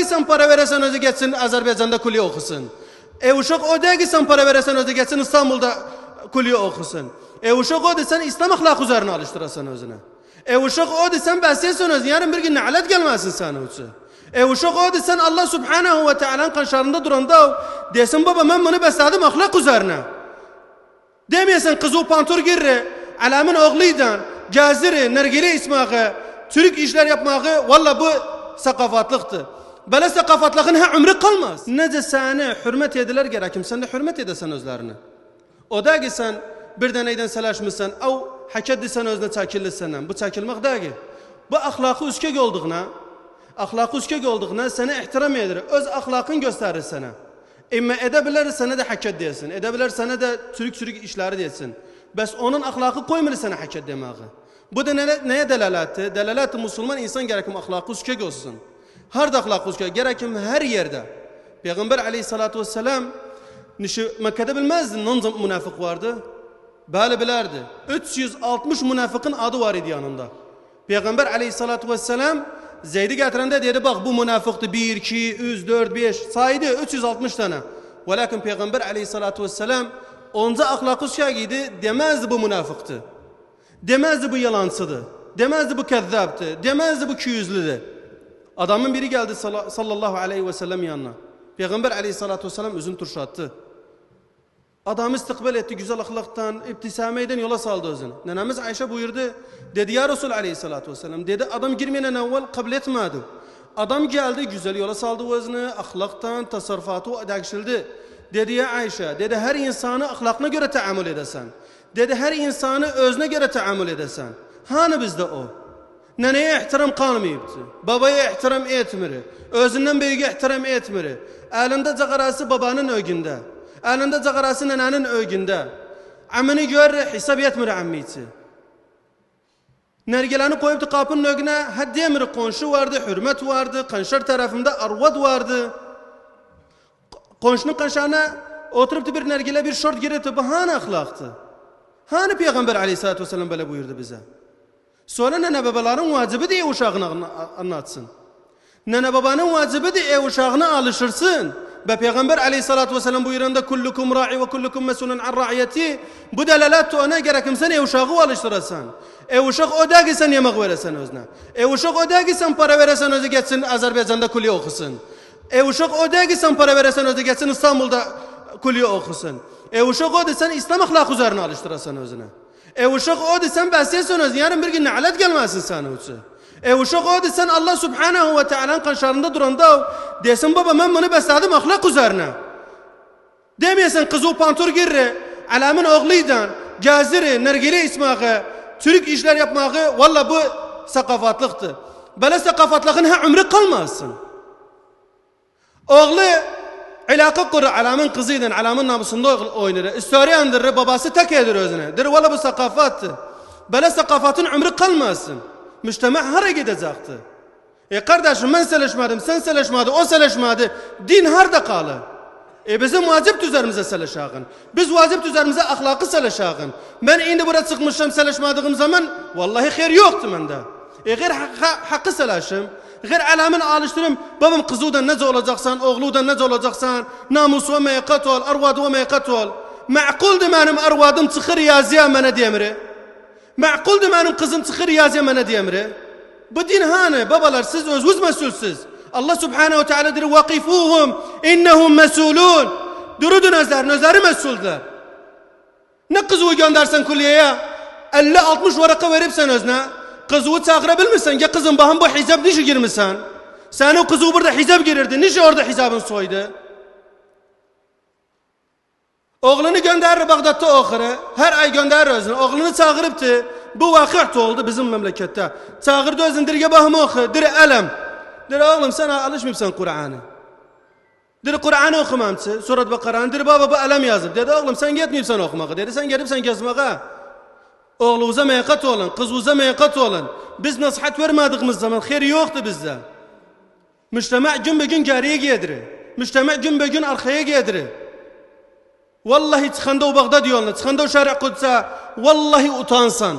sen para veresen özü geçsin Azerbaycan'da kulüye okusun. Uşak o değil ki sen para veresen özü geçsin İstanbul'da kulüye okusun. Uşak o desen İslam ahlakı üzerine alıştırasan özüne. Uşak o desen beslesin özüne. Yarın bir gün nalet gelmesin sana özü. Uşak o desen Allah Subhanahu ve Teala'nın kanşarında duranda desin baba ben bunu besledim ahlak üzerine. Demeyesin kızı pantur girre, alamın oğluydan, caziri, nergile ismağı, Türk işler yapmağı, valla bu sakafatlıktır. Böyle sakafatlığın ha ömrü kalmaz. Nece sana hürmet ediler gerekim, sen de hürmet edesen özlerini. O da ki sen bir deneyden selaşmışsan, o hak edilsen özüne çakillisin. Bu çakilmek da ki, bu ahlakı üskek olduğuna sana ihtiram edir. Öz ahlakın gösterir sana. Ama edebilir sana da hak ediyorsun. Edebilir sana da Türk işleri diyorsun. Bes onun ahlakı koymalı sana hak edilmeyi. Bu da neye delalatı? Delalatı Müslüman insan gerekim ahlakı üskek olsun. Her de ahlakı üskek. Gerekim her yerde. Peygamber aleyhissalatu vesselam Mekke'de bilmezdi nanca münafık vardı. Böyle bilerdi. 360 münafıkın adı var idi yanında. Peygamber aleyhissalatu vesselam Zeyd'i getirende dedi bak bu münafıktı 1, 2, 3, 4, 5 saydı 360 tane. Velakin Peygamber aleyhissalatu vesselam onca ahlakı şagiydi demezdi bu münafıktı. Demezdi bu yalancıdı. Demezdi bu kezzaptı. Demezdi bu küyüzlüdü. Adamın biri geldi sallallahu aleyhi ve sellem yanına. Peygamber aleyhissalatu vesselam özünü turşattı. Adamı istikbal etti güzel ahlaktan, ibtisameyden yola saldı özünü. Nenemiz Ayşe buyurdu. Dedi ya Resul aleyhissalatu vesselam. Dedi adam girmeyenen evvel kabul etmedi. Adam geldi güzel yola saldı özünü. Ahlaktan, tasarrufatı dakşildi. Dedi ya Ayşe. Dedi her insanı ahlakına göre taamül edesen. Dedi her insanı özüne göre taamül edesen. Hani bizde o? Neneye ihtiram kalmayıptı. Babaya ihtiram etmiri. Özünden büyüğe ihtiram etmiri. Elinde cagarası babanın ögünde. Elinde cagarası nenenin ögünde. Amini gör hesap etmiri ammiyeti. Nergileni koyuptu kapının ögüne. Haddi emri konşu vardı, hürmet vardı. Kanşar tarafında arvad vardı. Konşunun kanşarına oturup bir nergile bir şort girdi. Bu hani ahlaktı? Hani Peygamber aleyhissalatü vesselam böyle buyurdu bize? Sonra nene babaların vacibi de uşağını anlatsın. Nene babanın vacibi de uşağına alışırsın. Ve Peygamber aleyhissalatü vesselam buyuranda kullukum ra'i ve kullukum mesulun an ra'iyeti. Bu delalatı ona gerekim sen uşağı alıştırırsan. Uşak o da ki sen yemek verirsen özüne. Uşak o da ki sen para verirsen özü geçsin Azerbaycan'da kulüye okusun. Uşak o da ki sen para verirsen özü geçsin İstanbul'da kulüye okusun. Uşak o da sen İslam ahlakı üzerine alıştırırsan özüne. Uşak o da sen beslesin özüne. Yarın bir gün nalet gelmesin sana özü. Uşak o da sen Allah Subhanahu ve Teala'nın kanşarında duranda desin baba ben bunu besledim ahlak üzerine. Demeyesin kızı pantur girre, alamın oğluydan, caziri, nergile ismağı, Türk işler yapmağı, valla bu sakafatlıktır. Böyle sakafatlığın ha ömrü kalmazsın. Oğlu ilaka kurur alamın kızıyla, alamın namusunda oynarı. İstari andırır, babası tek edir özüne. Der valla bu sakafattır. Böyle sakafatın ömrü kalmazsın. Müçtema hara gidecekti. Kardeşim ben seleşmedim, sen seleşmedi, o seleşmedi. Din harda kalır. Bizim vacip üzerimize seleşağın. Biz vacip üzerimize ahlakı seleşağın. Ben indi buraya çıkmışım seleşmediğim zaman vallahi hayır yoktu bende. Gayr hakkı seleşim. Gayr alamın alıştırım. Babam kızıdan nece olacaksan, oğludan nece olacaksan, namus ve meyakat ol, arvad ve meyakat ol. Ma'kuldu benim arvadım çıkır yazıya bana diyemri. Ma'kuldu benim kızım çıkır yazıya bana diyemri. Bu din hani babalar siz özünüz mesulsüz. Allah Subhanahu ve Teala diyor vakifuhum innehum mesulun. Durudun özleri mesuldür. Ne kızı göndersen kulliyeye 50-60 varaka verip sen özne. Kızı çağırabilmişsen ya kızım baham bu hizab nişi girmişsen. Sen o kızı burada hizab girirdi. Nişi orada hizabın soydu. Oğlunu gönderir Bağdat'ta okurı. Her ay gönderir özünü. Oğlunu çağırıptı. Bu vakıht oldu bizim memlekette. Çağırdı özünü dirge baham oku. Dire elem. Dire oğlum sen alışmışsan Kur'an'ı. Dire Kur'an'ı okumamsı. Surat Bakara'nı. Dire baba bu elem yazıp. Dedi oğlum sen gitmeyipsen okumağı. Dedi sen gelipsen gezmeye. Oğlunuza meyakat olun. Kızınıza meyakat olun. Biz nasihat vermediğimiz zaman hayır yoktu bizde. Müçtema gün be gün geriye giydirir. Müçtema gün be gün arkaya giydirir. Vallahi çıkanda o Bağdat yoluna, çıkanda o Şer'i Kudüs'e vallahi utansan.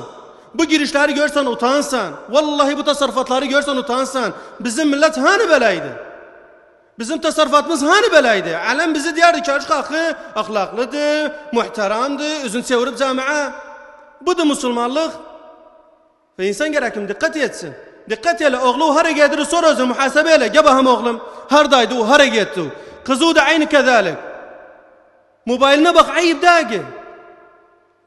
Bu girişleri görsen utansan. Vallahi bu tasarrufatları görsen utansan. Bizim millet hani belaydı? Bizim tasarrufatımız hani belaydı? Alem bizi diyardı ki aşk hakkı ahlaklıdır, muhteremdir, üzün sevirip camiye. Bu da Müslümanlık. Ve insan gerekim dikkat etsin. Dikkat eyle oğlu hareketleri sonra özü muhasebeyle. Gebahım oğlum hardaydı o hareketti. Kızı da aynı kezalik. Mobiline bak ayıp değil.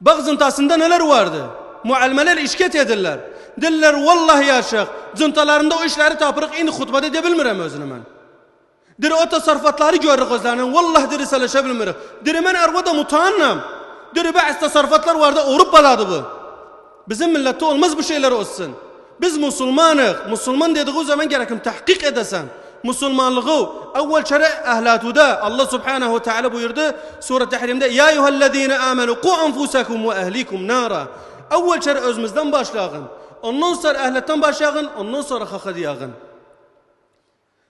Bak zıntasında neler vardı. Muallimeler işket edirler. Diller vallahi ya şeyh. Zıntalarında o işleri tapırık indi hutbada edebilmirem özünü ben. Diri o tasarrufatları görür gözlerinin. Vallahi diri seleşebilmirim. Diri ben arvada mutannam. Diri bazı tasarrufatlar vardı Avrupa'ladı bu. Bizim millette olmaz bu şeyler olsun. Biz Müslümanık. Müslüman dediği zaman gerekim tahkik edesen. Müslümanlığı evvel şere ahlatuda Allah subhanahu ve teala buyurdu Sure Tahrim'de ya eyyühellezine amenu ku enfusakum ve ehlikum nara. Evvel şere özümüzden başlayın. Ondan sonra ehletten başlayın. Ondan sonra hak ediyagın.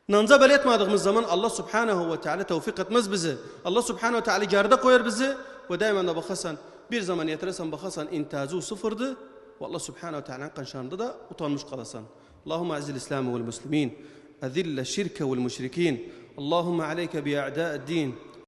Nanza belirtmediğimiz zaman Allah subhanahu ve teala tevfik etmez bizi. Allah subhanahu ve teala geride koyar bizi. Ve daima da bakasan bir zaman yetiresen bakasan intazu sıfırdı. Ve Allah subhanahu ve teala'nın kanşanında da utanmış kalasan. Allahümme azzil İslam'ı vel muslimin. أذل الشرك والمشركين اللهم عليك بأعداء الدين